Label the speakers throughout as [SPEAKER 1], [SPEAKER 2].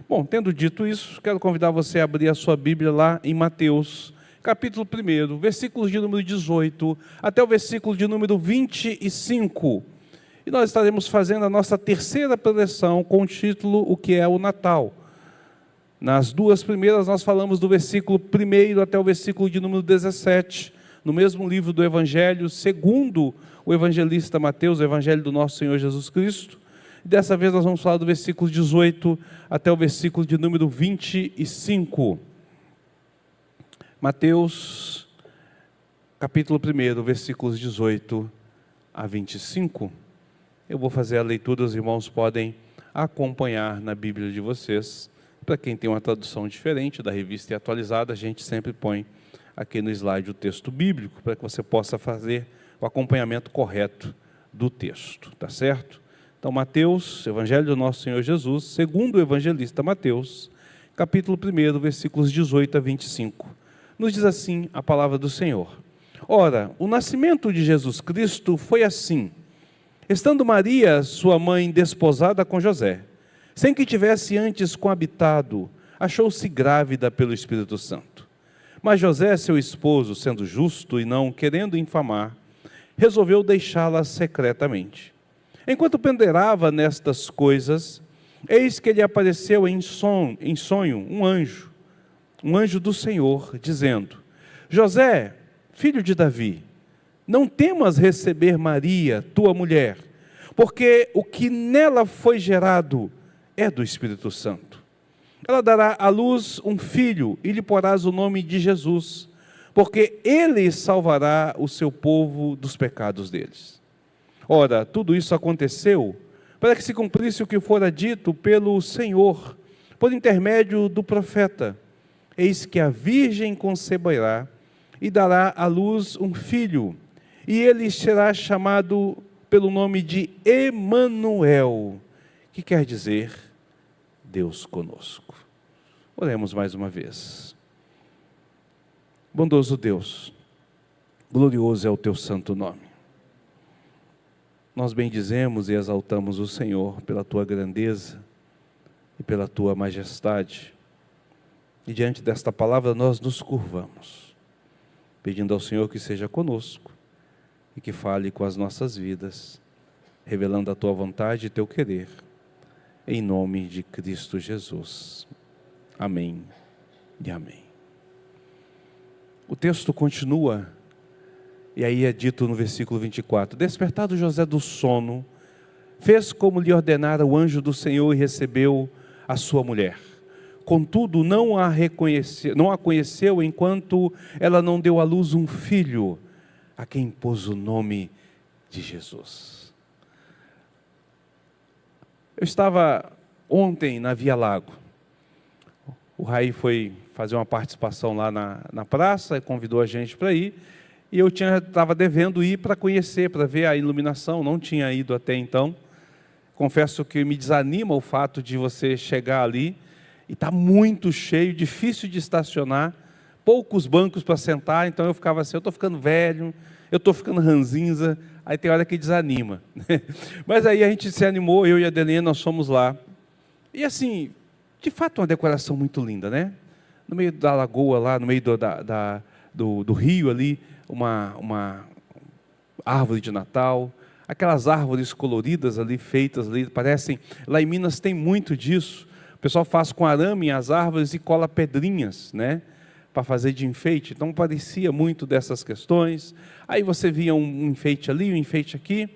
[SPEAKER 1] Bom, tendo dito isso, quero convidar você a abrir a sua Bíblia lá em Mateus, capítulo 1, versículos de número 18 até o versículo de número 25. E nós estaremos fazendo a nossa terceira preleção com o título O que é o Natal. Nas duas primeiras nós falamos do versículo 1 até o versículo de número 17, no mesmo livro do Evangelho, segundo o evangelista Mateus, o Evangelho do nosso Senhor Jesus Cristo. E dessa vez nós vamos falar do versículo 18 até o versículo de número 25. Mateus, capítulo 1, versículos 18 a 25. Eu vou fazer a leitura, os irmãos podem acompanhar na Bíblia de vocês. Para quem tem uma tradução diferente da revista e atualizada, a gente sempre põe aqui no slide o texto bíblico, para que você possa fazer o acompanhamento correto do texto, tá certo? Então, Mateus, Evangelho do nosso Senhor Jesus, segundo o evangelista Mateus, capítulo 1, versículos 18 a 25. Nos diz assim a palavra do Senhor. Ora, o nascimento de Jesus Cristo foi assim. Estando Maria, sua mãe, desposada com José, sem que tivesse antes coabitado, achou-se grávida pelo Espírito Santo. Mas José, seu esposo, sendo justo e não querendo infamar, resolveu deixá-la secretamente. Enquanto ponderava nestas coisas, eis que lhe apareceu em sonho um anjo do Senhor, dizendo: José, filho de Davi, não temas receber Maria, tua mulher, porque o que nela foi gerado é do Espírito Santo. Ela dará à luz um filho e lhe porás o nome de Jesus, porque ele salvará o seu povo dos pecados deles. Ora, tudo isso aconteceu para que se cumprisse o que fora dito pelo Senhor, por intermédio do profeta. Eis que a virgem conceberá e dará à luz um filho, e ele será chamado pelo nome de Emanuel, que quer dizer Deus conosco. Oremos mais uma vez. Bondoso Deus, glorioso é o teu santo nome. Nós bendizemos e exaltamos o Senhor pela tua grandeza e pela tua majestade. E diante desta palavra nós nos curvamos, pedindo ao Senhor que seja conosco e que fale com as nossas vidas, revelando a tua vontade e teu querer, em nome de Cristo Jesus. Amém e amém. O texto continua, e aí é dito no versículo 24: Despertado José do sono, fez como lhe ordenara o anjo do Senhor e recebeu a sua mulher. Contudo, não a conheceu enquanto ela não deu à luz um filho, a quem pôs o nome de Jesus. Eu estava ontem na Via Lago. O Raí foi fazer uma participação lá na praça, convidou a gente para ir, e eu estava devendo ir para conhecer, para ver a iluminação, não tinha ido até então. Confesso que me desanima o fato de você chegar ali e está muito cheio, difícil de estacionar, poucos bancos para sentar, então eu ficava assim, eu estou ficando velho, eu estou ficando ranzinza, aí tem hora que desanima. Mas aí a gente se animou, eu e a Adelina, nós fomos lá. E assim, de fato uma decoração muito linda, né? No meio da lagoa lá, no meio do rio ali, uma árvore de Natal, aquelas árvores coloridas ali, feitas ali, parecem, lá em Minas tem muito disso. O pessoal faz com arame as árvores e cola pedrinhas, né? Para fazer de enfeite, então parecia muito dessas questões. Aí você via um enfeite ali, um enfeite aqui,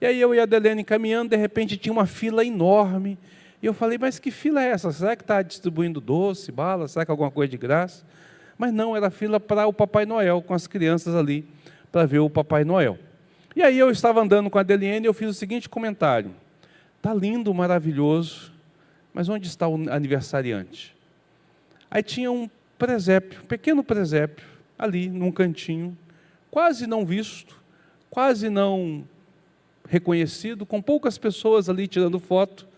[SPEAKER 1] e aí eu e a Adelene caminhando, de repente tinha uma fila enorme, e eu falei, mas que fila é essa? Será que está distribuindo doce, bala, será que é alguma coisa de graça? Mas não, era fila para o Papai Noel, com as crianças ali, para ver o Papai Noel. E aí eu estava andando com a Adelene e eu fiz o seguinte comentário: está lindo, maravilhoso, mas onde está o aniversariante? Aí tinha um presépio, um pequeno presépio, ali num cantinho, quase não visto, quase não reconhecido, com poucas pessoas ali tirando foto,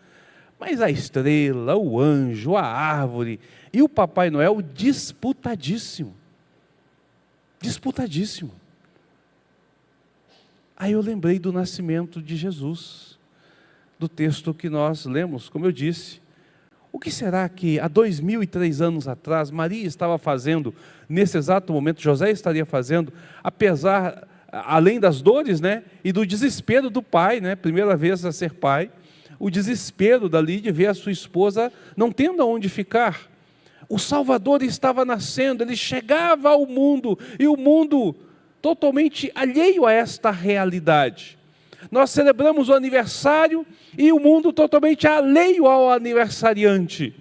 [SPEAKER 1] mas a estrela, o anjo, a árvore e o Papai Noel disputadíssimo. Disputadíssimo. Aí eu lembrei do nascimento de Jesus, do texto que nós lemos, como eu disse, O que será que há 2003 anos atrás Maria estava fazendo, nesse exato momento, José estaria fazendo, apesar, além das dores, né, e do desespero do pai, né, primeira vez a ser pai, o desespero dali de ver a sua esposa não tendo aonde ficar. O Salvador estava nascendo, ele chegava ao mundo, e o mundo totalmente alheio a esta realidade. Nós celebramos o aniversário e o mundo totalmente alheio ao aniversariante.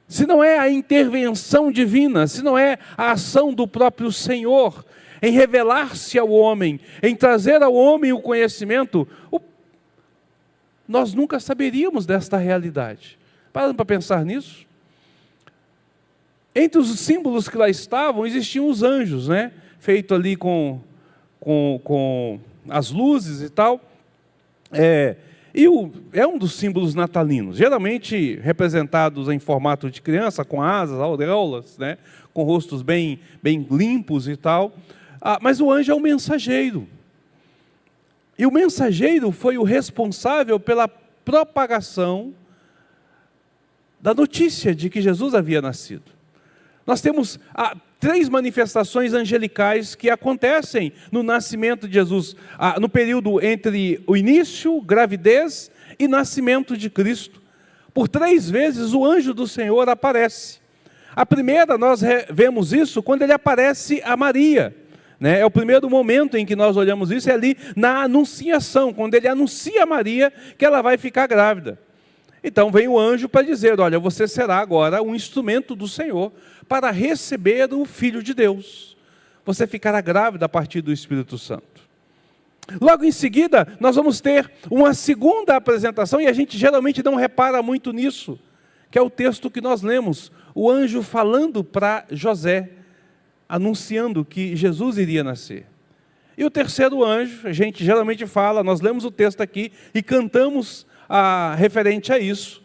[SPEAKER 1] Se não é a intervenção divina, se não é a ação do próprio Senhor em revelar-se ao homem, em trazer ao homem o conhecimento, nós nunca saberíamos desta realidade. Parando para pensar nisso? Entre os símbolos que lá estavam, existiam os anjos, né? Feito ali com as luzes e tal. É um dos símbolos natalinos, geralmente representados em formato de criança, com asas, auréolas, né? Com rostos bem limpos e tal. Mas o anjo é o mensageiro. E o mensageiro foi o responsável pela propagação da notícia de que Jesus havia nascido. Nós temos 3 manifestações angelicais que acontecem no nascimento de Jesus, no período entre o início, gravidez e nascimento de Cristo. Por 3 vezes o anjo do Senhor aparece. A primeira, nós vemos isso quando ele aparece a Maria. É o primeiro momento em que nós olhamos isso, é ali na anunciação, quando ele anuncia a Maria que ela vai ficar grávida. Então vem o anjo para dizer, olha, você será agora um instrumento do Senhor para receber o Filho de Deus. Você ficará grávida a partir do Espírito Santo. Logo em seguida, nós vamos ter uma segunda apresentação, e a gente geralmente não repara muito nisso, que é o texto que nós lemos, o anjo falando para José, anunciando que Jesus iria nascer. E o terceiro anjo, a gente geralmente fala, nós lemos o texto aqui e cantamos referente a isso,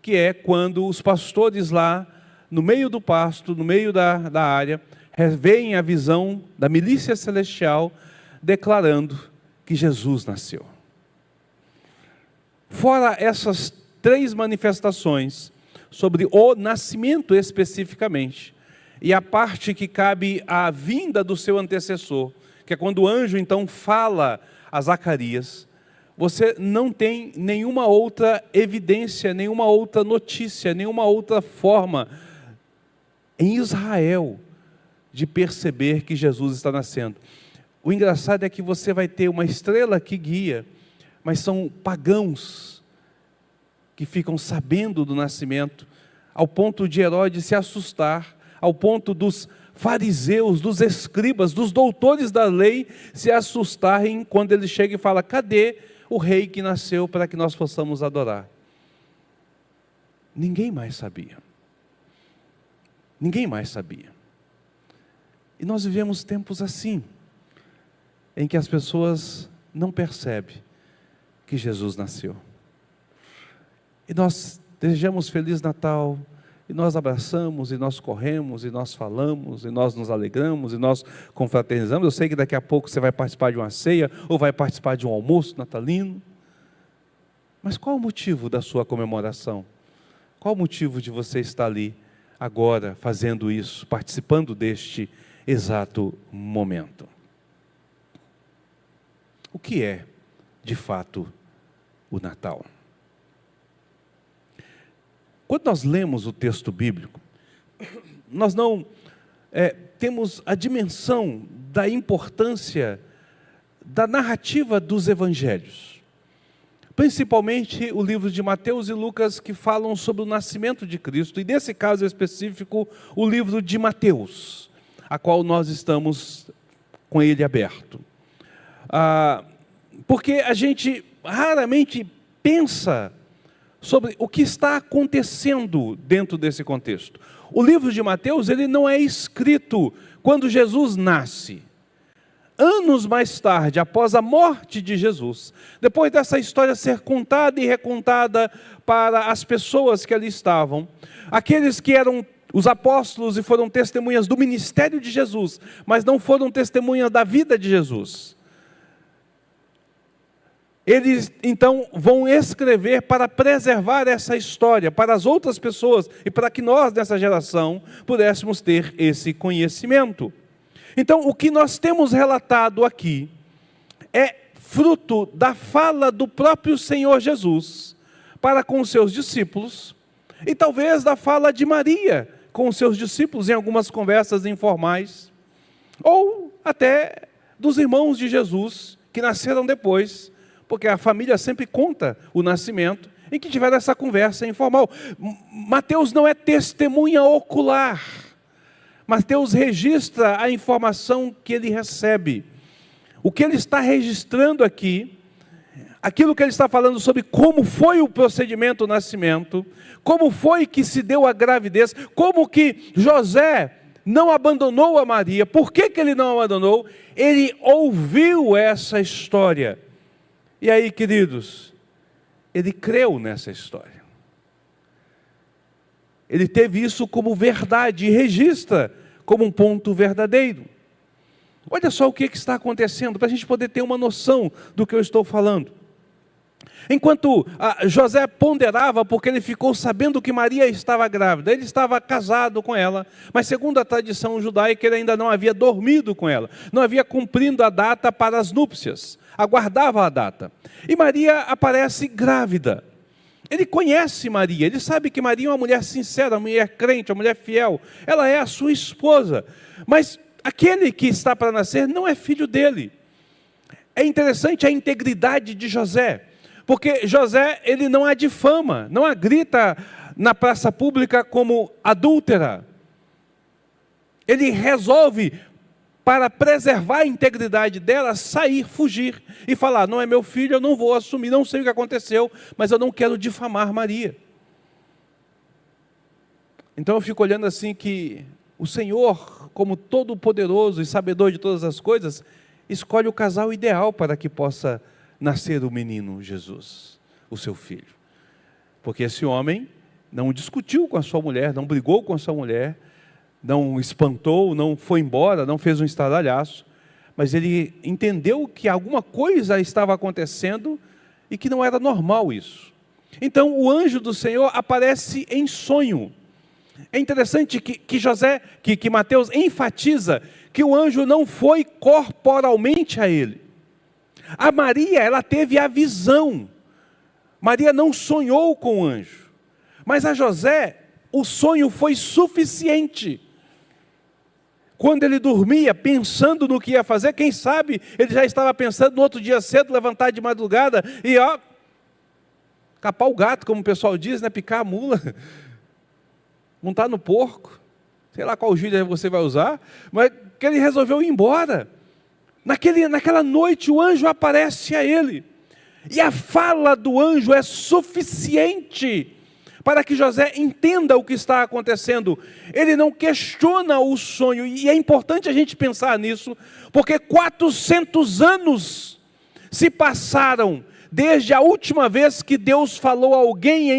[SPEAKER 1] que é quando os pastores lá, no meio do pasto, no meio da área, veem a visão da milícia celestial, declarando que Jesus nasceu. Fora essas 3 manifestações, sobre o nascimento especificamente, e a parte que cabe à vinda do seu antecessor, que é quando o anjo então fala a Zacarias, você não tem nenhuma outra evidência, nenhuma outra notícia, nenhuma outra forma em Israel de perceber que Jesus está nascendo. O engraçado é que você vai ter uma estrela que guia, mas são pagãos que ficam sabendo do nascimento, ao ponto de Herodes se assustar, ao ponto dos fariseus, dos escribas, dos doutores da lei se assustarem quando ele chega e fala, cadê o rei que nasceu para que nós possamos adorar? Ninguém mais sabia. Ninguém mais sabia. E nós vivemos tempos assim, em que as pessoas não percebem que Jesus nasceu. E nós desejamos Feliz Natal, e nós abraçamos, e nós corremos, e nós falamos, e nós nos alegramos, e nós confraternizamos. Eu sei que daqui a pouco você vai participar de uma ceia, ou vai participar de um almoço natalino. Mas qual o motivo da sua comemoração? Qual o motivo de você estar ali, agora, fazendo isso, participando deste exato momento? O que é, de fato, o Natal? Quando nós lemos o texto bíblico, nós não temos a dimensão da importância da narrativa dos evangelhos. Principalmente o livro de Mateus e Lucas, que falam sobre o nascimento de Cristo, e nesse caso específico, o livro de Mateus, a qual nós estamos com ele aberto. Porque a gente raramente pensa sobre o que está acontecendo dentro desse contexto. O livro de Mateus, ele não é escrito quando Jesus nasce. Anos mais tarde, após a morte de Jesus, depois dessa história ser contada e recontada para as pessoas que ali estavam, aqueles que eram os apóstolos e foram testemunhas do ministério de Jesus, mas não foram testemunhas da vida de Jesus. eles então vão escrever para preservar essa história para as outras pessoas e para que nós, nessa geração, pudéssemos ter esse conhecimento. Então, o que nós temos relatado aqui é fruto da fala do próprio Senhor Jesus para com os seus discípulos e talvez da fala de Maria com os seus discípulos em algumas conversas informais, ou até dos irmãos de Jesus que nasceram depois, porque a família sempre conta o nascimento, em que tiveram essa conversa informal. Mateus não é testemunha ocular. Mateus registra a informação que ele recebe. O que ele está registrando aqui, aquilo que ele está falando sobre como foi o procedimento do nascimento, como foi que se deu a gravidez, como que José não abandonou a Maria. Por que ele não abandonou? Ele ouviu essa história. E aí, queridos, ele creu nessa história. Ele teve isso como verdade e registra como um ponto verdadeiro. Olha só o que está acontecendo, para a gente poder ter uma noção do que eu estou falando. Enquanto José ponderava, porque ele ficou sabendo que Maria estava grávida, ele estava casado com ela, mas segundo a tradição judaica, ele ainda não havia dormido com ela, não havia cumprido a data para as núpcias, aguardava a data. E Maria aparece grávida. Ele conhece Maria, ele sabe que Maria é uma mulher sincera, uma mulher crente, uma mulher fiel, ela é a sua esposa, mas aquele que está para nascer não é filho dele. É interessante a integridade de José, porque José, ele não a difama, não a grita na praça pública como adúltera. Ele resolve, para preservar a integridade dela, sair, fugir e falar: não é meu filho, eu não vou assumir, não sei o que aconteceu, mas eu não quero difamar Maria. Então eu fico olhando assim que o Senhor, como todo-poderoso e sabedor de todas as coisas, escolhe o casal ideal para que possa nascer o menino Jesus, o seu filho. Porque esse homem não discutiu com a sua mulher, não brigou com a sua mulher, não espantou, não foi embora, não fez um estardalhaço, mas ele entendeu que alguma coisa estava acontecendo e que não era normal isso. Então o anjo do Senhor aparece em sonho. É interessante que Mateus enfatiza que o anjo não foi corporalmente a ele. A Maria, ela teve a visão. Maria não sonhou com o anjo. Mas a José, o sonho foi suficiente. Quando ele dormia, pensando no que ia fazer, quem sabe ele já estava pensando no outro dia cedo, levantar de madrugada e capar o gato, como o pessoal diz, né? Picar a mula, montar no porco, sei lá qual gíria você vai usar, mas que ele resolveu ir embora. Naquela noite o anjo aparece a ele, e a fala do anjo é suficiente para que José entenda o que está acontecendo. Ele não questiona o sonho, e é importante a gente pensar nisso, porque 400 anos se passaram desde a última vez que Deus falou a alguém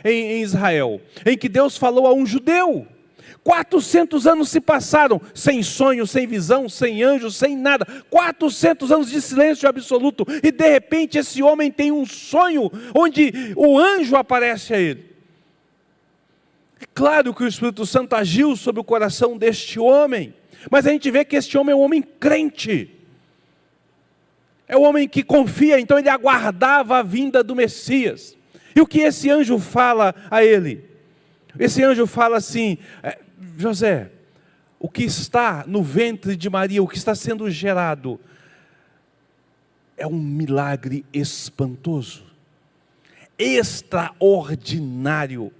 [SPEAKER 1] em Israel, em que Deus falou a um judeu. 400 anos se passaram, sem sonho, sem visão, sem anjo, sem nada. 400 anos de silêncio absoluto. E de repente esse homem tem um sonho, onde o anjo aparece a ele. É claro que o Espírito Santo agiu sobre o coração deste homem. Mas a gente vê que este homem é um homem crente. É um homem que confia, então ele aguardava a vinda do Messias. E o que esse anjo fala a ele? Esse anjo fala assim: José, o que está no ventre de Maria, o que está sendo gerado, é um milagre espantoso, extraordinário,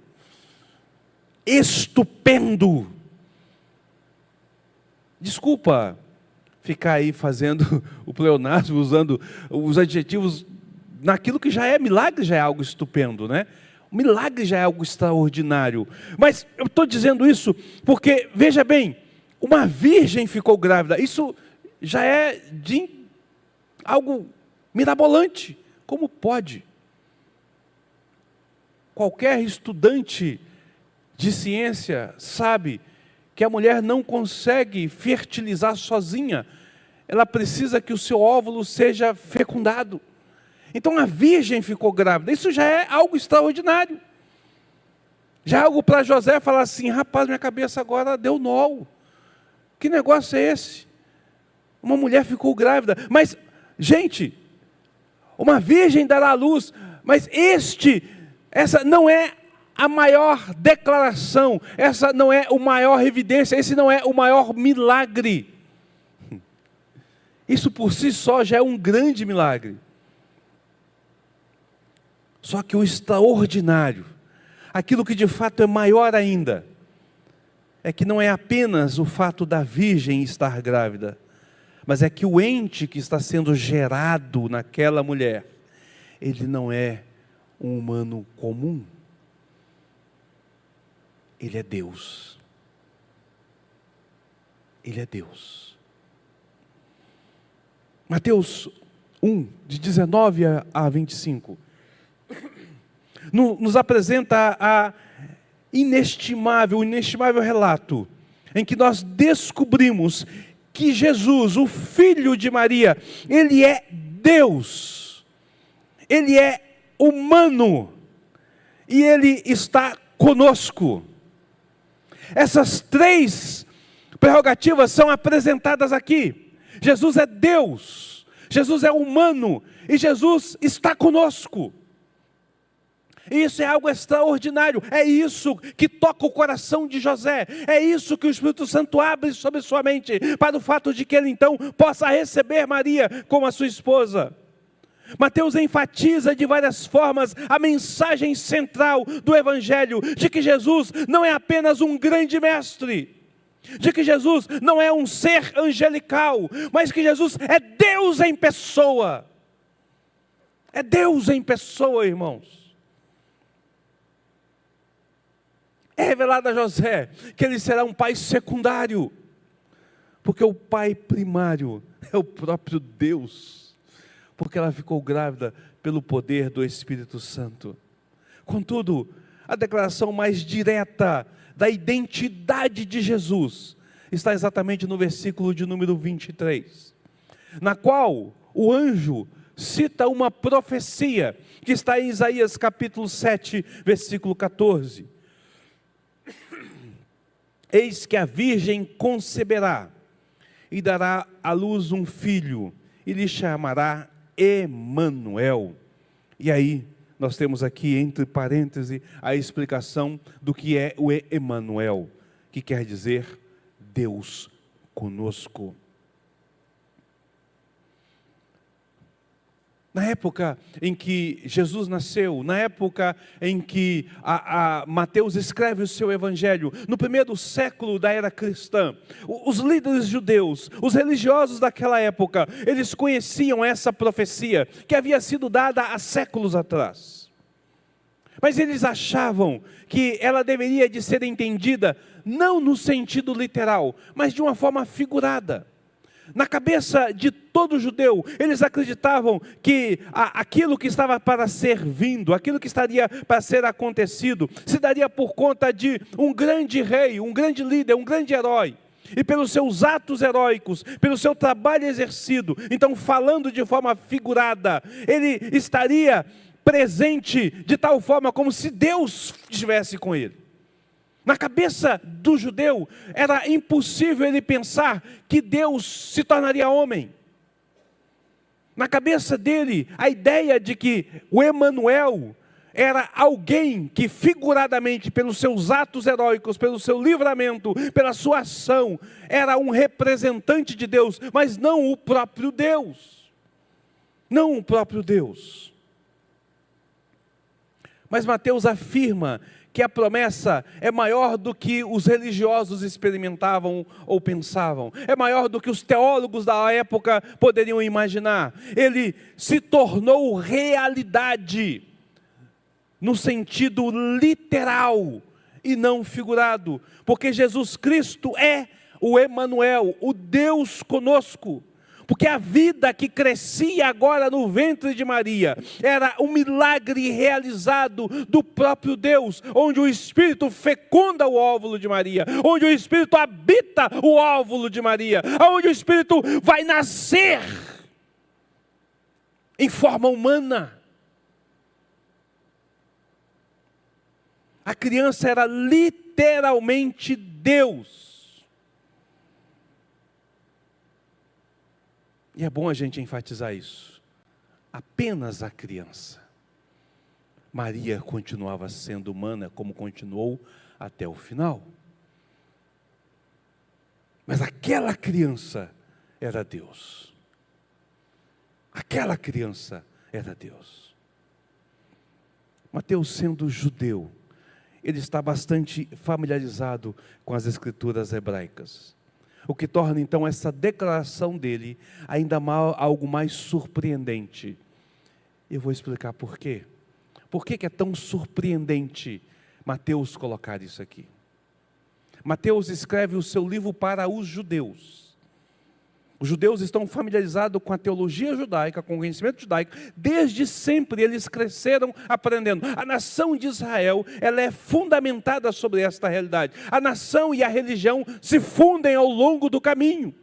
[SPEAKER 1] estupendo. Desculpa ficar aí fazendo o pleonasmo, usando os adjetivos naquilo que já é milagre, já é algo estupendo, né? O milagre já é algo extraordinário. Mas eu estou dizendo isso porque, veja bem, uma virgem ficou grávida. Isso já é de algo mirabolante. Como pode? Qualquer estudante de ciência sabe que a mulher não consegue fertilizar sozinha. Ela precisa que o seu óvulo seja fecundado. Então a virgem ficou grávida. Isso já é algo extraordinário. Já é algo para José falar assim: rapaz, minha cabeça agora deu nó. Que negócio é esse? Uma mulher ficou grávida. Mas, gente, uma virgem dará à luz. Mas essa não é a maior declaração. Essa não é a maior evidência. Esse não é o maior milagre. Isso por si só já é um grande milagre. Só que o extraordinário, aquilo que de fato é maior ainda, é que não é apenas o fato da virgem estar grávida, mas é que o ente que está sendo gerado naquela mulher, ele não é um humano comum. Ele é Deus. Ele é Deus. Mateus 1, de 19 a 25, nos apresenta o inestimável relato, em que nós descobrimos que Jesus, o Filho de Maria, Ele é Deus, Ele é humano, e Ele está conosco. Essas três prerrogativas são apresentadas aqui. Jesus é Deus, Jesus é humano, e Jesus está conosco. Isso é algo extraordinário, é isso que toca o coração de José, é isso que o Espírito Santo abre sobre sua mente, para o fato de que ele então possa receber Maria como a sua esposa. Mateus enfatiza de várias formas a mensagem central do Evangelho, de que Jesus não é apenas um grande mestre, de que Jesus não é um ser angelical, mas que Jesus é Deus em pessoa. É Deus em pessoa, irmãos. É revelado a José que ele será um pai secundário, porque o pai primário é o próprio Deus, porque ela ficou grávida pelo poder do Espírito Santo. Contudo, a declaração mais direta da identidade de Jesus está exatamente no versículo de número 23, na qual o anjo cita uma profecia que está em Isaías capítulo 7, versículo 14. Eis que a virgem conceberá e dará à luz um filho, e lhe chamará Emanuel. E aí nós temos aqui entre parênteses a explicação do que é o Emanuel, que quer dizer Deus conosco. Na época em que Jesus nasceu, na época em que Mateus escreve o seu evangelho, no primeiro século da era cristã, os líderes judeus, os religiosos daquela época, eles conheciam essa profecia que havia sido dada há séculos atrás. Mas eles achavam que ela deveria de ser entendida não no sentido literal, mas de uma forma figurada. Na cabeça de todo judeu, eles acreditavam que aquilo que estava para ser vindo, aquilo que estaria para ser acontecido, se daria por conta de um grande rei, um grande líder, um grande herói. E pelos seus atos heróicos, pelo seu trabalho exercido, então falando de forma figurada, ele estaria presente de tal forma como se Deus estivesse com ele. Na cabeça do judeu, era impossível ele pensar que Deus se tornaria homem. Na cabeça dele, a ideia de que o Emanuel era alguém que figuradamente, pelos seus atos heróicos, pelo seu livramento, pela sua ação, era um representante de Deus, mas não o próprio Deus. Não o próprio Deus. Mas Mateus afirma que a promessa é maior do que os religiosos experimentavam ou pensavam, é maior do que os teólogos da época poderiam imaginar. Ele se tornou realidade, no sentido literal e não figurado, porque Jesus Cristo é o Emanuel, o Deus conosco. Porque a vida que crescia agora no ventre de Maria era um milagre realizado do próprio Deus, onde o Espírito fecunda o óvulo de Maria, onde o Espírito habita o óvulo de Maria, onde o Espírito vai nascer em forma humana. A criança era literalmente Deus. E é bom a gente enfatizar isso. Apenas a criança. Maria continuava sendo humana, como continuou até o final. Mas aquela criança era Deus. Aquela criança era Deus. Mateus, sendo judeu, ele está bastante familiarizado com as escrituras hebraicas. O que torna então essa declaração dele ainda algo mais surpreendente. Eu vou explicar por quê. Por que é tão surpreendente Mateus colocar isso aqui? Mateus escreve o seu livro para os judeus. Os judeus estão familiarizados com a teologia judaica, com o conhecimento judaico. Desde sempre eles cresceram aprendendo. A nação de Israel, ela é fundamentada sobre esta realidade. A nação e a religião se fundem ao longo do caminho.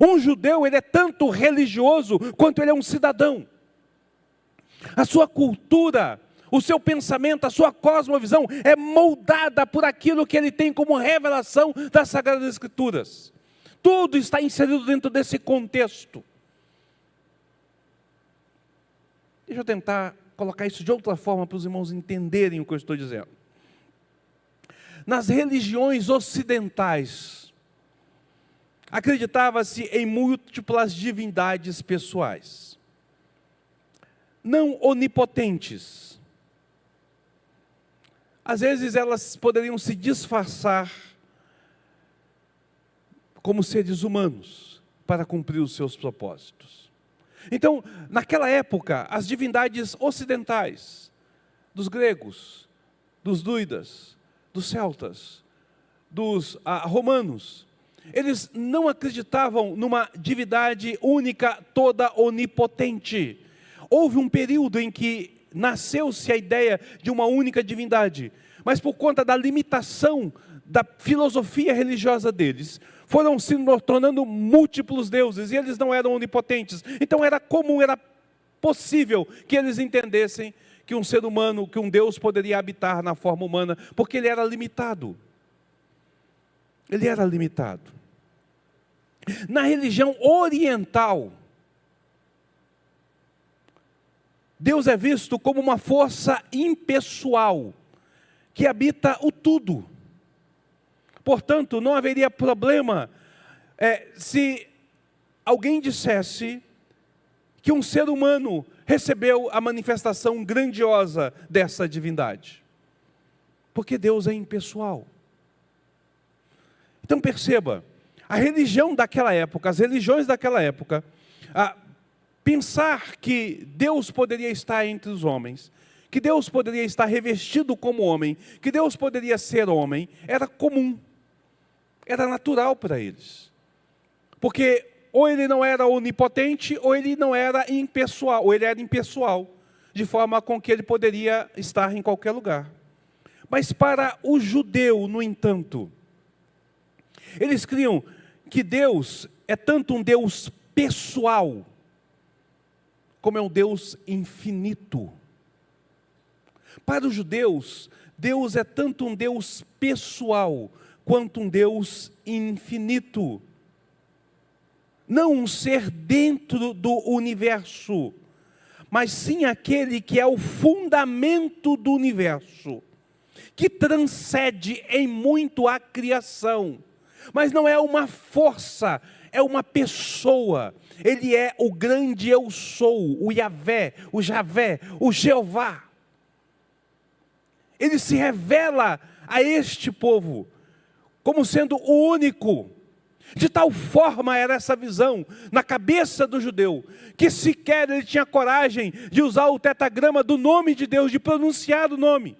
[SPEAKER 1] Um judeu, ele é tanto religioso quanto ele é um cidadão. A sua cultura, o seu pensamento, a sua cosmovisão é moldada por aquilo que ele tem como revelação das Sagradas Escrituras. Tudo está inserido dentro desse contexto. Deixa eu tentar colocar isso de outra forma para os irmãos entenderem o que eu estou dizendo. Nas religiões ocidentais, acreditava-se em múltiplas divindades pessoais, não onipotentes. Às vezes elas poderiam se disfarçar como seres humanos, para cumprir os seus propósitos. Então, naquela época, as divindades ocidentais, dos gregos, dos druidas, dos celtas, dos romanos, eles não acreditavam numa divindade única, toda onipotente. Houve um período em que nasceu-se a ideia de uma única divindade, mas por conta da limitação da filosofia religiosa deles, foram se tornando múltiplos deuses, e eles não eram onipotentes. Então era comum, era possível que eles entendessem que um ser humano, que um Deus poderia habitar na forma humana, porque ele era limitado. Ele era limitado. Na religião oriental, Deus é visto como uma força impessoal, que habita o tudo. Portanto, não haveria problema se alguém dissesse que um ser humano recebeu a manifestação grandiosa dessa divindade. Porque Deus é impessoal. Então perceba, a religião daquela época, as religiões daquela época, pensar que Deus poderia estar entre os homens, que Deus poderia estar revestido como homem, que Deus poderia ser homem, era comum. Era natural para eles. Porque ou ele não era onipotente, ou ele não era impessoal, ou ele era impessoal, de forma com que ele poderia estar em qualquer lugar. Mas para o judeu, no entanto, eles criam que Deus é tanto um Deus pessoal, como é um Deus infinito. Para os judeus, Deus é tanto um Deus pessoal, quanto um Deus infinito. Não um ser dentro do universo, mas sim aquele que é o fundamento do universo, que transcende em muito a criação, mas não é uma força, é uma pessoa. Ele é o grande eu sou, o Yahvé, o Javé, o Jeová. Ele se revela a este povo como sendo o único. De tal forma era essa visão na cabeça do judeu, que sequer ele tinha coragem de usar o tetragrama do nome de Deus, de pronunciar o nome.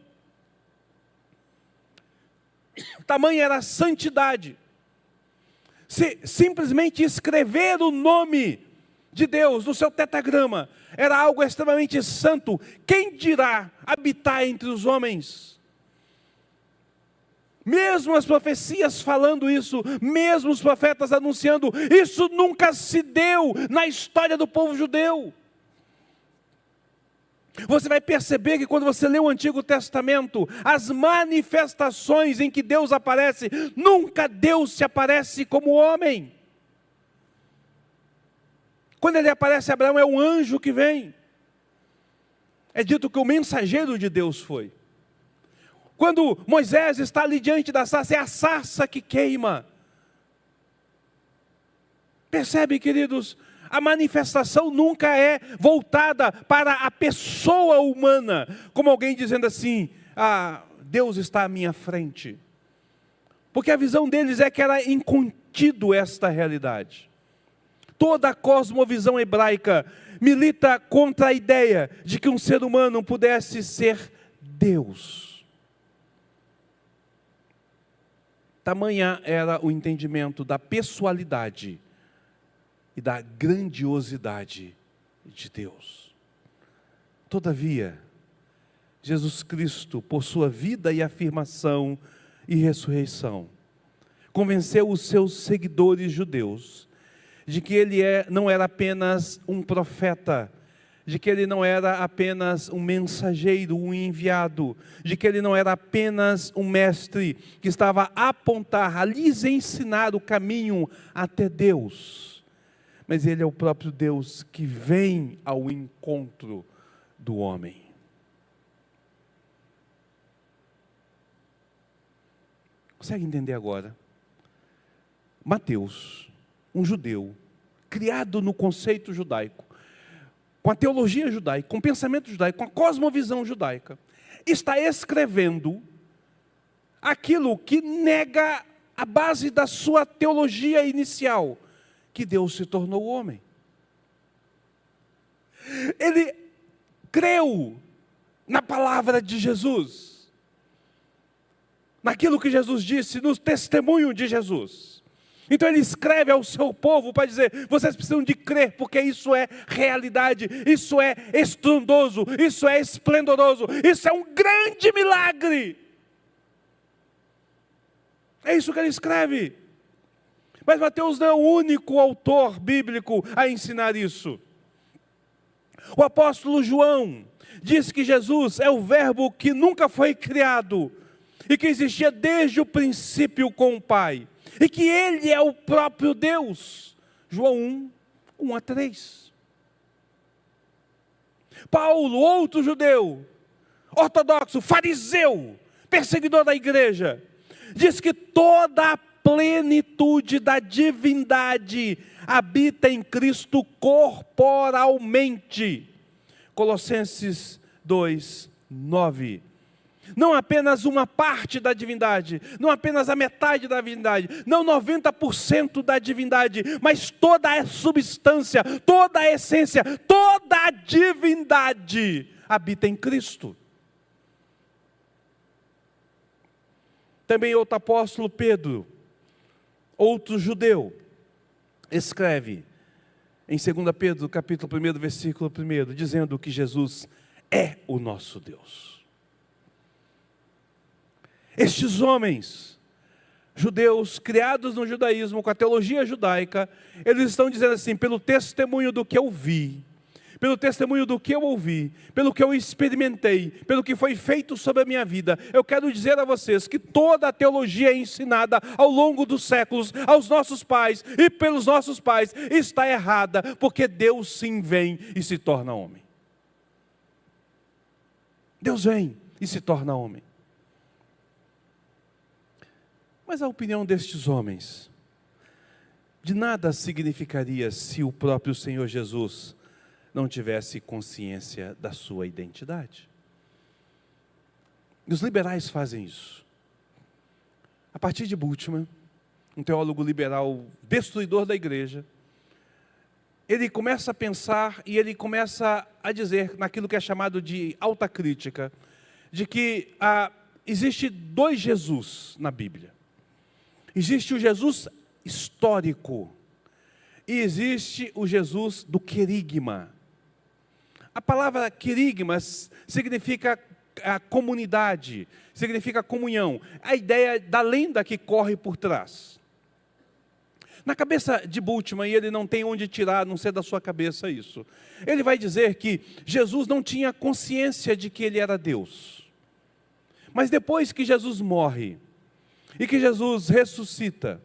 [SPEAKER 1] Tamanha era a santidade. Se simplesmente escrever o nome de Deus no seu tetragrama era algo extremamente santo, quem dirá habitar entre os homens? Mesmo as profecias falando isso, mesmo os profetas anunciando, isso nunca se deu na história do povo judeu. Você vai perceber que quando você lê o Antigo Testamento, as manifestações em que Deus aparece, nunca Deus se aparece como homem. Quando ele aparece a Abraão, é um anjo que vem. É dito que o mensageiro de Deus foi. Quando Moisés está ali diante da sarça, é a sarça que queima. Percebe, queridos? A manifestação nunca é voltada para a pessoa humana, como alguém dizendo assim, Deus está à minha frente. Porque a visão deles é que era incontido esta realidade. Toda a cosmovisão hebraica milita contra a ideia de que um ser humano pudesse ser Deus. Tamanha era o entendimento da pessoalidade e da grandiosidade de Deus. Todavia, Jesus Cristo, por sua vida e afirmação e ressurreição, convenceu os seus seguidores judeus de que ele não era apenas um profeta, de que ele não era apenas um mensageiro, um enviado, de que ele não era apenas um mestre que estava a apontar, a lhes ensinar o caminho até Deus. Mas ele é o próprio Deus que vem ao encontro do homem. Consegue entender agora? Mateus, um judeu, criado no conceito judaico, com a teologia judaica, com o pensamento judaico, com a cosmovisão judaica, está escrevendo aquilo que nega a base da sua teologia inicial, que Deus se tornou homem. Ele creu na palavra de Jesus, naquilo que Jesus disse, no testemunho de Jesus. Então ele escreve ao seu povo para dizer, vocês precisam de crer, porque isso é realidade, isso é estrondoso, isso é esplendoroso, isso é um grande milagre. É isso que ele escreve. Mas Mateus não é o único autor bíblico a ensinar isso. O apóstolo João diz que Jesus é o verbo que nunca foi criado e que existia desde o princípio com o Pai. E que ele é o próprio Deus. João 1:1-3. Paulo, outro judeu, ortodoxo, fariseu, perseguidor da igreja, diz que toda a plenitude da divindade habita em Cristo corporalmente. Colossenses 2:9. Não apenas uma parte da divindade, não apenas a metade da divindade, não 90% da divindade, mas toda a substância, toda a essência, toda a divindade habita em Cristo. Também outro apóstolo, Pedro, outro judeu, escreve em 2 Pedro, capítulo 1, versículo 1, dizendo que Jesus é o nosso Deus. Estes homens, judeus, criados no judaísmo, com a teologia judaica, eles estão dizendo assim, pelo testemunho do que eu vi, pelo testemunho do que eu ouvi, pelo que eu experimentei, pelo que foi feito sobre a minha vida, eu quero dizer a vocês que toda a teologia ensinada ao longo dos séculos, aos nossos pais e pelos nossos pais, está errada, porque Deus sim vem e se torna homem. Deus vem e se torna homem. Mas a opinião destes homens de nada significaria se o próprio Senhor Jesus não tivesse consciência da sua identidade. E os liberais fazem isso. A partir de Bultmann, um teólogo liberal destruidor da igreja, ele começa a pensar e ele começa a dizer, naquilo que é chamado de alta crítica, de que existe dois Jesus na Bíblia. Existe o Jesus histórico e existe o Jesus do querigma. A palavra querigma significa a comunidade, significa comunhão. A ideia da lenda que corre por trás. Na cabeça de Bultmann, e ele não tem onde tirar, a não ser da sua cabeça isso, ele vai dizer que Jesus não tinha consciência de que ele era Deus. Mas depois que Jesus morre, e que Jesus ressuscita,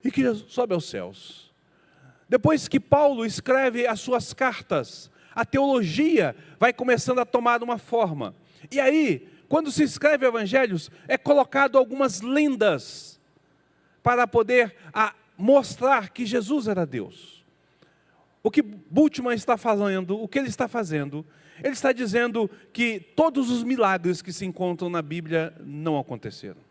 [SPEAKER 1] e que Jesus sobe aos céus, depois que Paulo escreve as suas cartas, a teologia vai começando a tomar uma forma. E aí, quando se escreve evangelhos, é colocado algumas lendas para poder mostrar que Jesus era Deus. O que Bultmann está falando, o que ele está fazendo, ele está dizendo que todos os milagres que se encontram na Bíblia não aconteceram.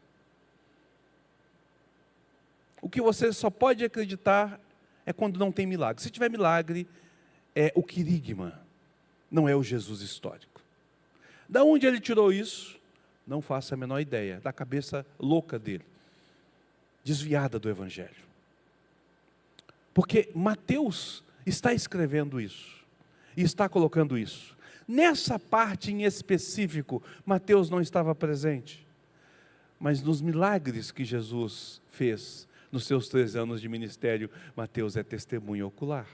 [SPEAKER 1] O que você só pode acreditar é quando não tem milagre. Se tiver milagre, é o querigma, não é o Jesus histórico. Da onde ele tirou isso? Não faço a menor ideia, da cabeça louca dele, desviada do Evangelho. Porque Mateus está escrevendo isso, e está colocando isso. Nessa parte em específico, Mateus não estava presente. Mas nos milagres que Jesus fez, nos seus 3 anos de ministério, Mateus é testemunha ocular.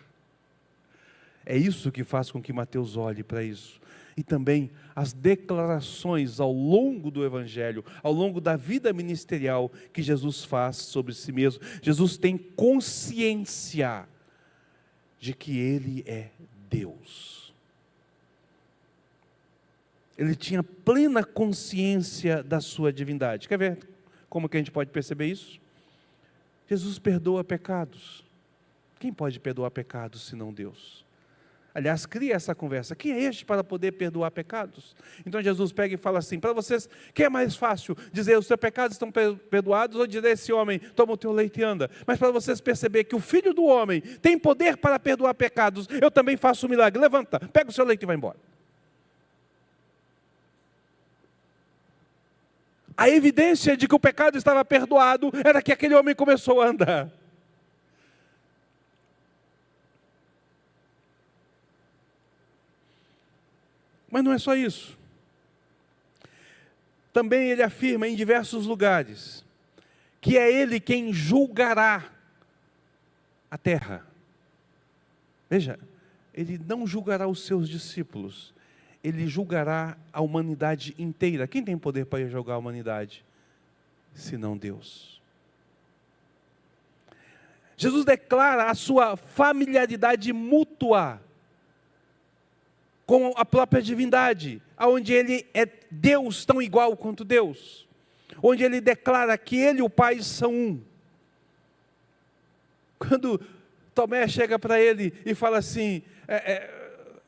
[SPEAKER 1] É isso que faz com que Mateus olhe para isso. E também as declarações ao longo do Evangelho, ao longo da vida ministerial que Jesus faz sobre si mesmo. Jesus tem consciência de que Ele é Deus. Ele tinha plena consciência da sua divindade. Quer ver como que a gente pode perceber isso? Jesus perdoa pecados. Quem pode perdoar pecados senão Deus? Aliás, cria essa conversa. Quem é este para poder perdoar pecados? Então Jesus pega e fala assim, para vocês, quem é mais fácil dizer os seus pecados estão perdoados ou dizer esse homem, toma o teu leite e anda? Mas para vocês perceber que o Filho do Homem tem poder para perdoar pecados, eu também faço um milagre. Levanta, pega o seu leite e vai embora. A evidência de que o pecado estava perdoado era que aquele homem começou a andar. Mas não é só isso. Também ele afirma em diversos lugares que é ele quem julgará a terra. Veja, ele não julgará os seus discípulos, ele julgará a humanidade inteira. Quem tem poder para julgar a humanidade? Senão Deus. Jesus declara a sua familiaridade mútua com a própria divindade, onde ele é Deus tão igual quanto Deus, onde ele declara que ele e o Pai são um. Quando Tomé chega para ele e fala assim,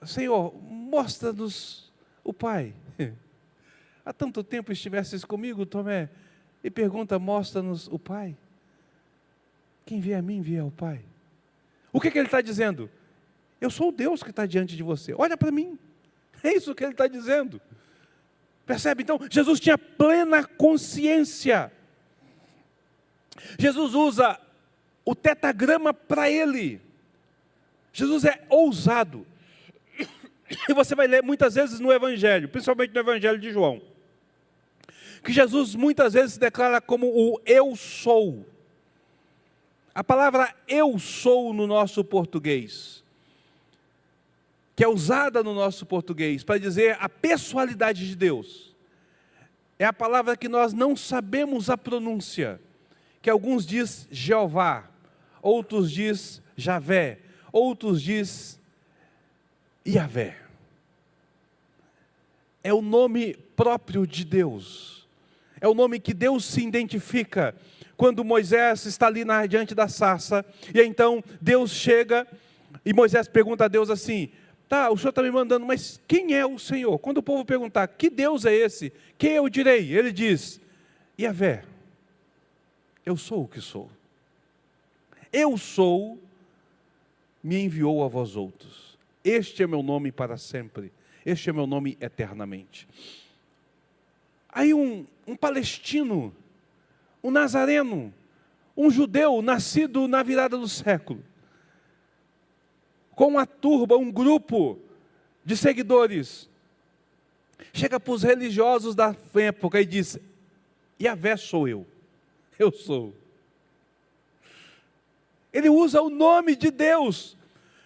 [SPEAKER 1] Senhor, mostra-nos o Pai. Há tanto tempo estivesses comigo, Tomé, e pergunta, mostra-nos o Pai. Quem vê a mim, vê ao Pai. O que ele está dizendo? Eu sou o Deus que está diante de você, olha para mim. É isso que ele está dizendo. Percebe? Então, Jesus tinha plena consciência. Jesus usa o tetagrama para ele. Jesus é ousado. E você vai ler muitas vezes no Evangelho, principalmente no Evangelho de João, que Jesus muitas vezes se declara como o eu sou. A palavra eu sou no nosso português, que é usada no nosso português para dizer a pessoalidade de Deus, é a palavra que nós não sabemos a pronúncia, que alguns diz Jeová, outros diz Javé, outros diz Iavé. É o nome próprio de Deus, é o nome que Deus se identifica quando Moisés está ali diante da sarça, e então Deus chega, e Moisés pergunta a Deus assim, tá, o Senhor está me mandando, mas quem é o Senhor? Quando o povo perguntar, que Deus é esse? Quem eu direi? Ele diz, Iavé, eu sou o que sou. Eu sou, me enviou a vós outros. Este é meu nome para sempre. Este é meu nome eternamente. Aí um palestino, um nazareno, um judeu nascido na virada do século, com uma turba, um grupo de seguidores, chega para os religiosos da época e diz, Iavé sou eu sou. Ele usa o nome de Deus.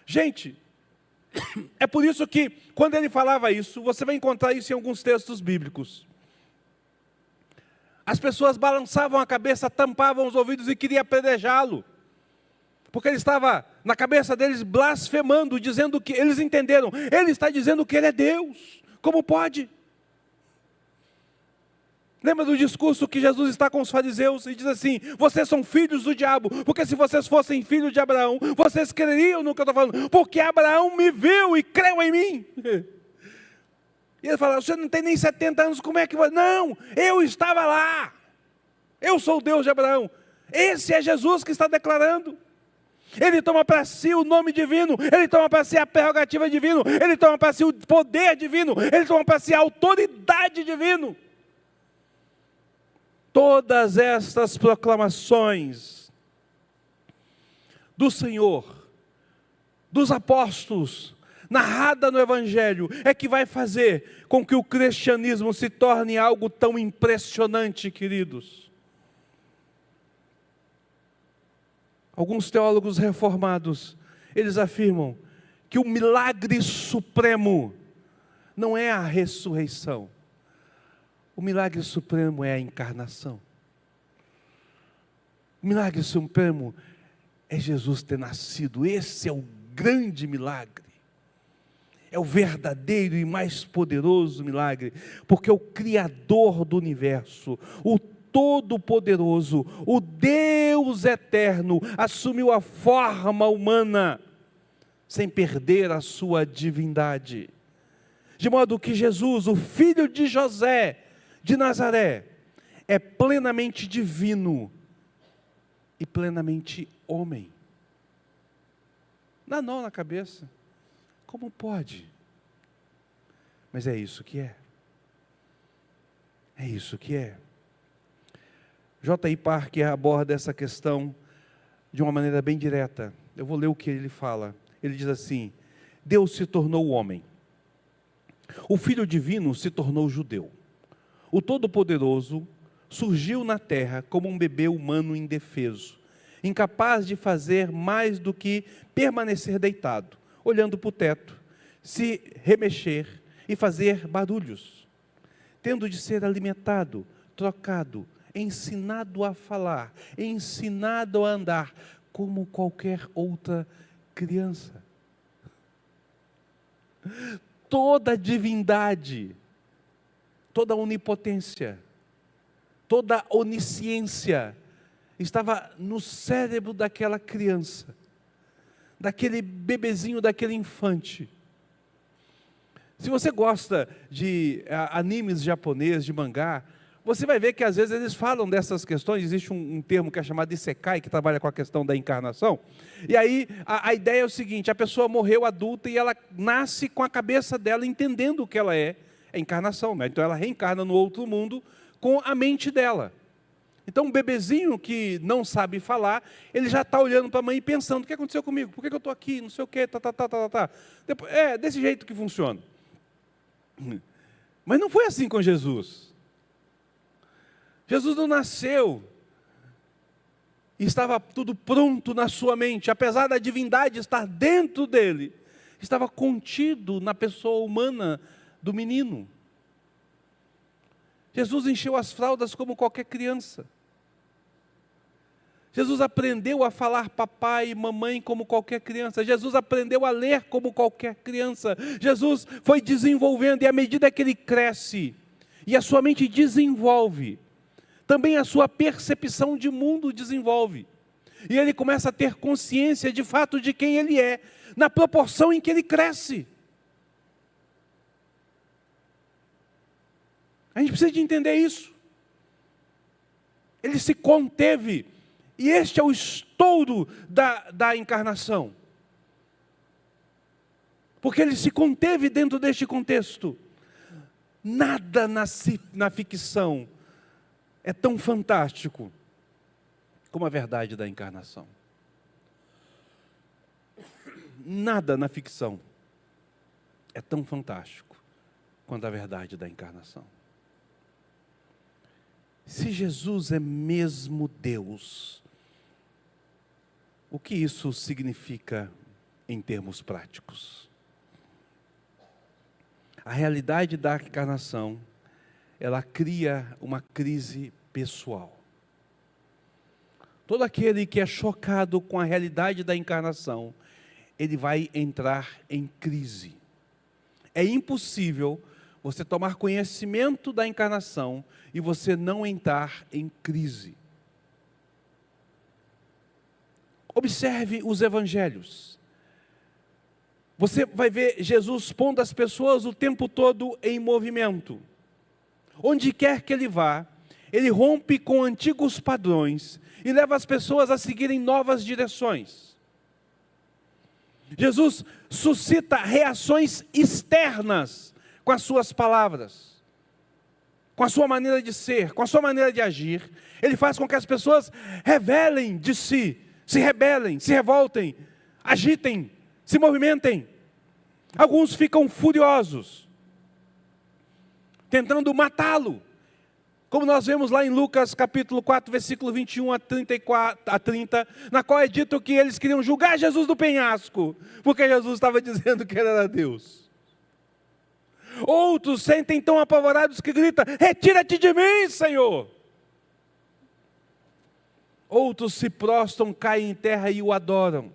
[SPEAKER 1] Gente, é por isso que, quando ele falava isso, você vai encontrar isso em alguns textos bíblicos. As pessoas balançavam a cabeça, tampavam os ouvidos e queriam apedrejá-lo. Porque ele estava, na cabeça deles, blasfemando, dizendo que, eles entenderam, ele está dizendo que ele é Deus. Como pode? Lembra do discurso que Jesus está com os fariseus e diz assim: vocês são filhos do diabo, porque se vocês fossem filhos de Abraão, vocês creriam no que eu estou falando, porque Abraão me viu e creu em mim. E ele fala: você não tem nem 70 anos, como é que vai? Não, eu estava lá, eu sou o Deus de Abraão. Esse é Jesus que está declarando. Ele toma para si o nome divino, ele toma para si a prerrogativa divina, ele toma para si o poder divino, ele toma para si a autoridade divina. Todas estas proclamações do Senhor, dos apóstolos, narrada no Evangelho, é que vai fazer com que o cristianismo se torne algo tão impressionante, queridos. Alguns teólogos reformados, eles afirmam que o milagre supremo não é a ressurreição. O milagre supremo é a encarnação. O milagre supremo é Jesus ter nascido. Esse é o grande milagre. É o verdadeiro e mais poderoso milagre, porque o Criador do universo, o Todo-Poderoso, o Deus eterno, assumiu a forma humana, sem perder a sua divindade. De modo que Jesus, o filho de José, de Nazaré, é plenamente divino e plenamente homem. Dá nó na cabeça. Como pode? Mas é isso que é. É isso que é. J.I. Parker aborda essa questão de uma maneira bem direta. Eu vou ler o que ele fala. Ele diz assim: Deus se tornou homem. O Filho Divino se tornou judeu. O Todo-Poderoso surgiu na terra como um bebê humano indefeso, incapaz de fazer mais do que permanecer deitado, olhando para o teto, se remexer e fazer barulhos, tendo de ser alimentado, trocado, ensinado a falar, ensinado a andar, como qualquer outra criança. Toda a divindade, toda a onipotência, toda a onisciência estava no cérebro daquela criança, daquele bebezinho, daquele infante. Se você gosta de animes japoneses, de mangá, você vai ver que às vezes eles falam dessas questões. Existe um termo que é chamado Isekai, que trabalha com a questão da encarnação. E aí a ideia é o seguinte: a pessoa morreu adulta e ela nasce com a cabeça dela entendendo o que ela é encarnação, né? Então ela reencarna no outro mundo com a mente dela. Então um bebezinho que não sabe falar, ele já está olhando para a mãe e pensando: o que aconteceu comigo? Por que eu estou aqui? Não sei o quê, Depois, é desse jeito que funciona. Mas não foi assim com Jesus. Jesus não nasceu e estava tudo pronto na sua mente, apesar da divindade estar dentro dele, estava contido na pessoa humana do menino. Jesus encheu as fraldas como qualquer criança. Jesus aprendeu a falar papai e mamãe como qualquer criança. Jesus aprendeu a ler como qualquer criança. Jesus foi desenvolvendo, e à medida que ele cresce e a sua mente desenvolve, também a sua percepção de mundo desenvolve. E ele começa a ter consciência de fato de quem ele é, na proporção em que ele cresce. A gente precisa de entender isso. Ele se conteve. E este é o estouro da encarnação. Porque ele se conteve dentro deste contexto. Nada na ficção é tão fantástico como a verdade da encarnação. Nada na ficção é tão fantástico quanto a verdade da encarnação. Se Jesus é mesmo Deus, O que isso significa em termos práticos? A realidade da encarnação, ela cria uma crise pessoal. Todo aquele que é chocado com a realidade da encarnação, ele vai entrar em crise. É impossível você tomar conhecimento da encarnação e você não entrar em crise. Observe os evangelhos. Você vai ver Jesus pondo as pessoas o tempo todo em movimento. Onde quer que ele vá, ele rompe com antigos padrões e leva as pessoas a seguirem novas direções. Jesus suscita reações externas com as suas palavras, com a sua maneira de ser, com a sua maneira de agir. Ele faz com que as pessoas revelem de si, se rebelem, se revoltem, agitem, se movimentem. Alguns ficam furiosos, tentando matá-lo. Como nós vemos lá em Lucas capítulo 4, versículo 21 a 30, na qual é dito que eles queriam julgar Jesus do penhasco, porque Jesus estava dizendo que ele era Deus. Outros sentem tão apavorados que gritam: retira-te de mim, Senhor. Outros se prostram, caem em terra e o adoram.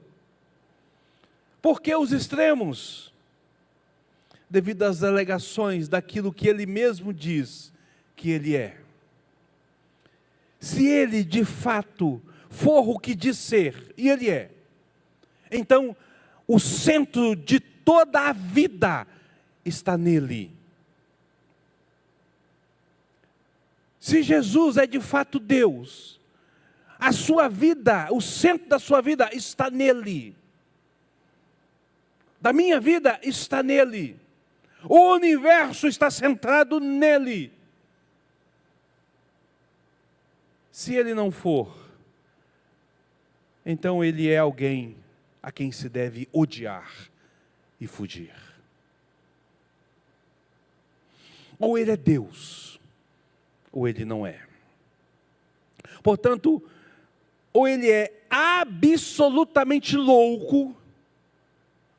[SPEAKER 1] Por que os extremos? Devido às alegações daquilo que ele mesmo diz que ele é. Se ele de fato for o que diz ser, e ele é, então o centro de toda a vida está nele. Se Jesus é de fato Deus, a sua vida, o centro da sua vida está nele. Da minha vida está nele. O universo está centrado nele. Se ele não for, então ele é alguém a quem se deve odiar e fugir. Ou ele é Deus, ou ele não é. Portanto, ou ele é absolutamente louco,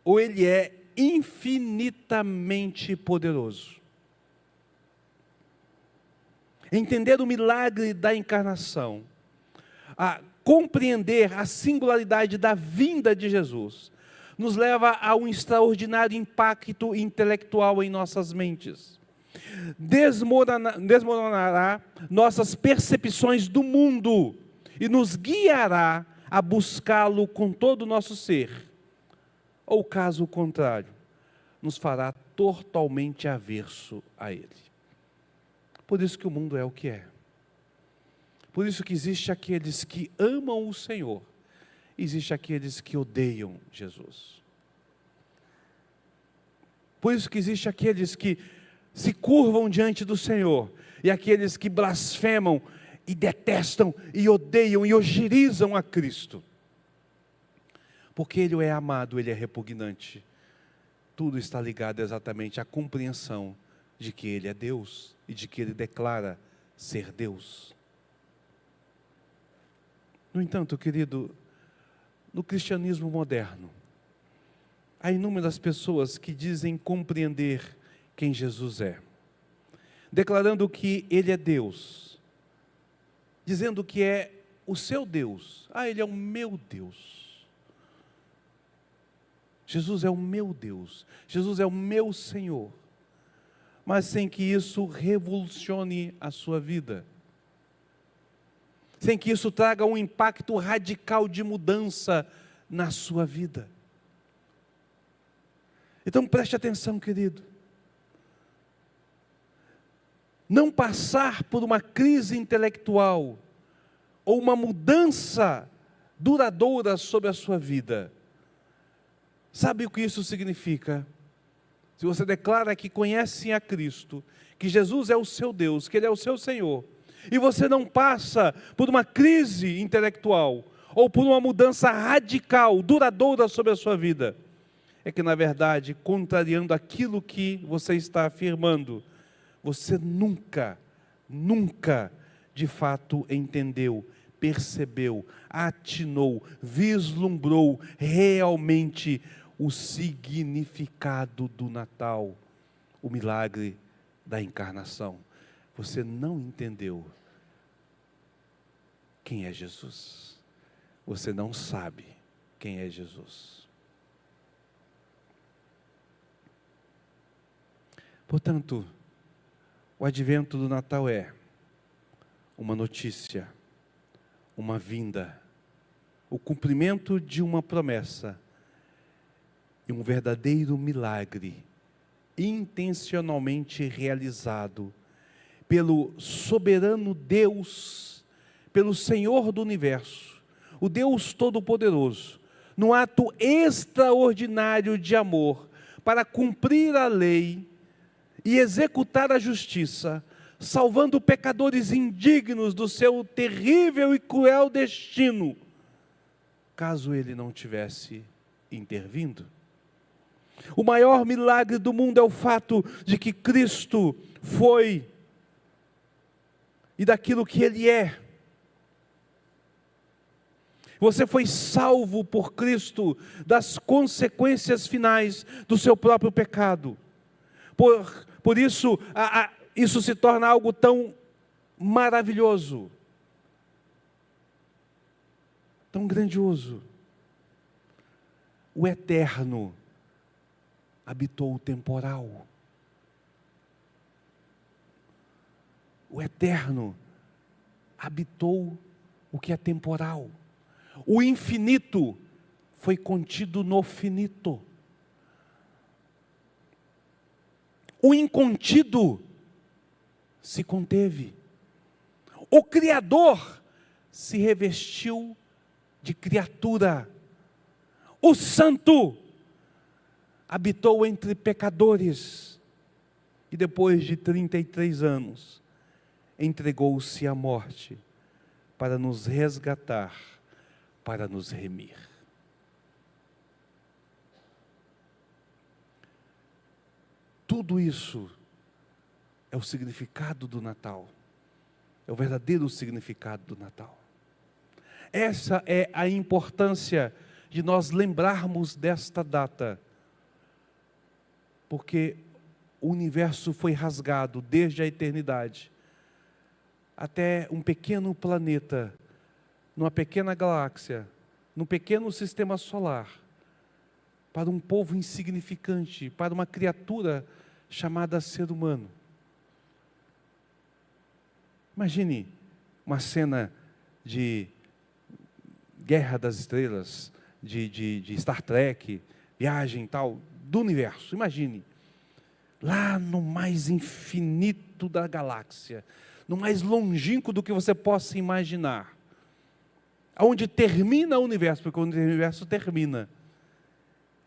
[SPEAKER 1] ou ele é infinitamente poderoso. Entender o milagre da encarnação, a compreender a singularidade da vinda de Jesus, nos leva a um extraordinário impacto intelectual em nossas mentes. Desmoronará nossas percepções do mundo e nos guiará a buscá-lo com todo o nosso ser. Ou caso contrário, nos fará totalmente averso a ele. Por isso que o mundo é o que é. Por isso que existe aqueles que amam o Senhor, existe aqueles que odeiam Jesus. Por isso que existe aqueles que se curvam diante do Senhor, e aqueles que blasfemam e detestam e odeiam e hostilizam a Cristo. Porque Ele é amado, Ele é repugnante. Tudo está ligado exatamente à compreensão de que Ele é Deus e de que Ele declara ser Deus. No entanto, querido, no cristianismo moderno, há inúmeras pessoas que dizem compreender quem Jesus é, declarando que Ele é Deus, dizendo que é o seu Deus. Ele é o meu Deus. Jesus é o meu Deus, Jesus é o meu Senhor, mas sem que isso revolucione a sua vida, sem que isso traga um impacto radical de mudança na sua vida. Então preste atenção, querido. Não passar por uma crise intelectual ou uma mudança duradoura sobre a sua vida, sabe o que isso significa? Se você declara que conhece a Cristo, que Jesus é o seu Deus, que Ele é o seu Senhor, e você não passa por uma crise intelectual, ou por uma mudança radical, duradoura sobre a sua vida, é que na verdade, contrariando aquilo que você está afirmando, você nunca, de fato entendeu percebeu, atinou, vislumbrou realmente o significado do Natal, o milagre da encarnação. Você não entendeu quem é Jesus. Você não sabe quem é Jesus. Portanto, o advento do Natal é uma notícia, uma vinda, o cumprimento de uma promessa e um verdadeiro milagre intencionalmente realizado pelo soberano Deus, pelo Senhor do universo, o Deus Todo-Poderoso, num ato extraordinário de amor, para cumprir a lei e executar a justiça, salvando pecadores indignos do seu terrível e cruel destino, caso ele não tivesse intervindo. O maior milagre do mundo é o fato de que Cristo foi e daquilo que Ele é. Você foi salvo por Cristo das consequências finais do seu próprio pecado. Por isso, isso se torna algo tão maravilhoso, tão grandioso. O eterno habitou o temporal. O eterno habitou o que é temporal. O infinito foi contido no finito. O incontido se conteve. O Criador se revestiu de criatura. O Santo habitou entre pecadores e depois de 33 anos entregou-se à morte para nos resgatar, para nos remir. Tudo isso é o significado do Natal, é o verdadeiro significado do Natal. Essa é a importância de nós lembrarmos desta data, porque o universo foi rasgado desde a eternidade até um pequeno planeta, numa pequena galáxia, num pequeno sistema solar, para um povo insignificante, para uma criatura chamada ser humano. Imagine uma cena de Guerra das Estrelas, de Star Trek, viagem tal, do universo. Imagine, lá no mais infinito da galáxia, no mais longínquo do que você possa imaginar, aonde termina o universo, porque o universo termina,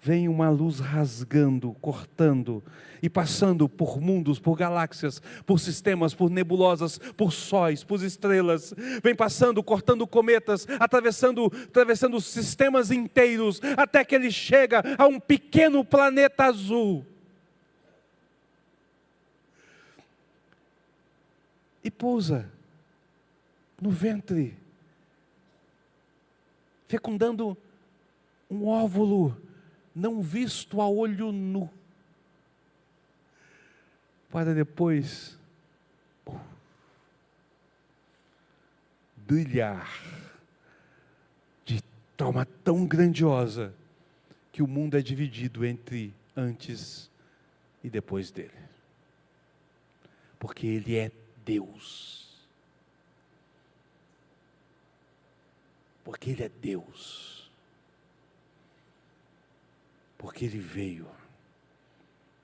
[SPEAKER 1] vem uma luz rasgando, cortando e passando por mundos, por galáxias, por sistemas, por nebulosas, por sóis, por estrelas. Vem passando, cortando cometas, atravessando sistemas inteiros, até que ele chega a um pequeno planeta azul. E pousa no ventre, fecundando um óvulo não visto a olho nu, para depois brilhar de forma tão grandiosa que o mundo é dividido entre antes e depois dele, porque Ele é Deus, porque Ele é Deus. Porque Ele veio,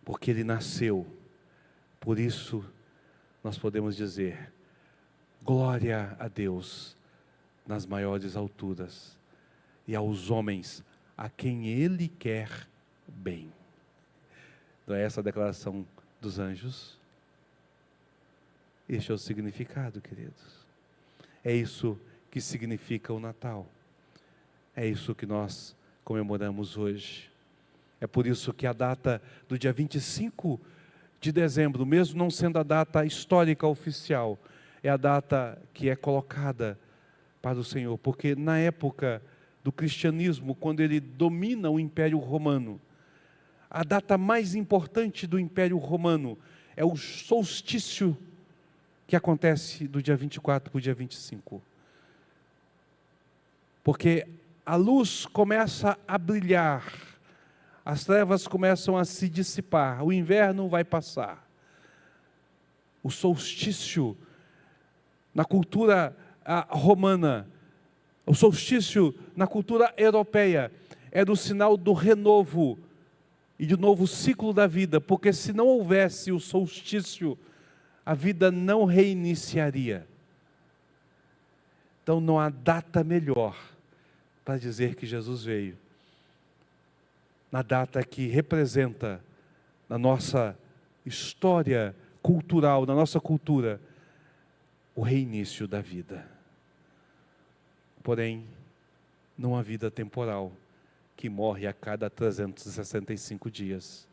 [SPEAKER 1] porque Ele nasceu. Por isso, nós podemos dizer, glória a Deus nas maiores alturas, e aos homens a quem Ele quer bem. Não é essa a declaração dos anjos? Este é o significado, queridos. É isso que significa o Natal. É isso que nós comemoramos hoje. É por isso que a data do dia 25 de dezembro, mesmo não sendo a data histórica oficial, é a data que é colocada para o Senhor, porque na época do cristianismo, quando ele domina o Império Romano, a data mais importante do Império Romano é o solstício, que acontece do dia 24 para o dia 25. Porque a luz começa a brilhar, as trevas começam a se dissipar, o inverno vai passar. O solstício, na cultura romana, o solstício na cultura europeia, era o sinal do renovo e do novo ciclo da vida, porque se não houvesse o solstício, a vida não reiniciaria. Então não há data melhor para dizer que Jesus veio. Na data que representa, na nossa história cultural, na nossa cultura, o reinício da vida. Porém, não há vida temporal, que morre a cada 365 dias.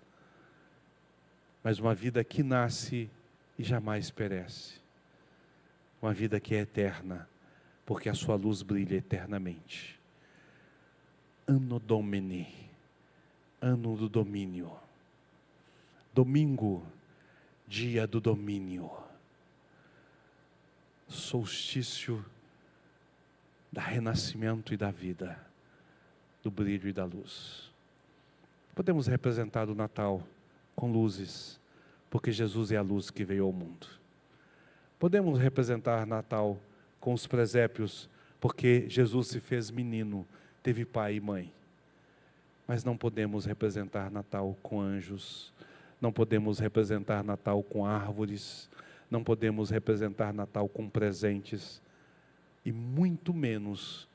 [SPEAKER 1] Mas uma vida que nasce e jamais perece. Uma vida que é eterna, porque a sua luz brilha eternamente. Anno Domini, ano do domínio. Domingo, dia do domínio. Solstício da renascimento e da vida, do brilho e da luz. Podemos representar o Natal com luzes, porque Jesus é a luz que veio ao mundo. Podemos representar Natal com os presépios, porque Jesus se fez menino, teve pai e mãe. Mas não podemos representar Natal com anjos, não podemos representar Natal com árvores, não podemos representar Natal com presentes, e muito menos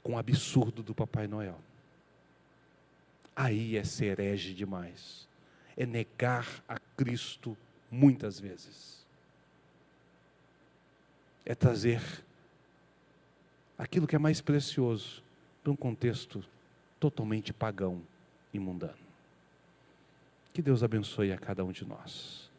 [SPEAKER 1] com o absurdo do Papai Noel. Aí é ser herege demais, é negar a Cristo muitas vezes. É trazer aquilo que é mais precioso para um contexto totalmente pagão e mundano. Que Deus abençoe a cada um de nós.